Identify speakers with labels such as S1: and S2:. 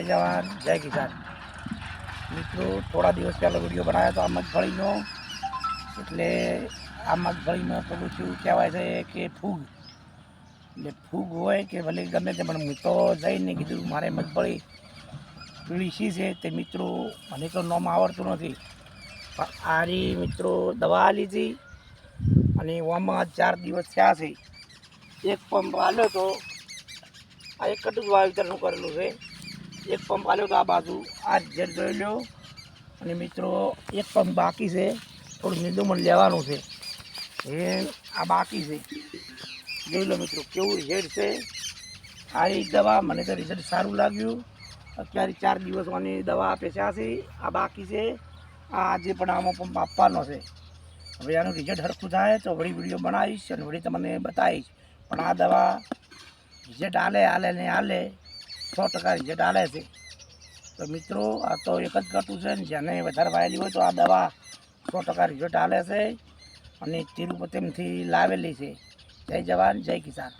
S1: जय जवान जय किसान। मित्रों थोड़ा दिवस पहले वीडियो बनाया तो आ मगफळीनो એટલે આ મગફળીમાં પેલું શું કહેવાય છે કે ફૂગ એટલે ફૂગ હોય કે ભલે ગમે તે પણ હું તો જઈને કીધું મારે મગફળી પીળી શી છે તે મિત્રો મને તો નામ આવડતું નથી પણ આરી મિત્રો દવા લીધી અને ઓમાં 4 દિવસ થયા છે એક પંપ આલ્યો તો આ એક જ વાવેતરનું કરેલું છે એક પંપ આલ્યો તો આ બાજુ આ રિઝલ્ટ જોઈ લો અને મિત્રો એક પંપ બાકી છે થોડું નિંદુમણ લેવાનું છે એ આ બાકી છે જોઈ લો મિત્રો કેવું રિઝલ્ટ છે આ એક દવા મને તો રિઝલ્ટ સારું લાગ્યું અત્યારે 4 દિવસની દવા આપે છે આ બાકી છે આ આજે પણ આમાં પંપ આપવાનો છે હવે આનું રિઝલ્ટ સરખું થાય તો વળી વિડીયો બનાવીશ અને વળી તમને બતાવીશ પણ આ દવા રિઝલ્ટ આલે ને આલે 100% રિઝલ્ટ આલે છે તો મિત્રો આ તો એક જ કટું છે ને જેને વધારે વાયેલી હોય તો આ દવા 100% રિઝલ્ટ આલે છે અને તિરુપતિથી લાવેલી છે જય જવાન જય કિસાન।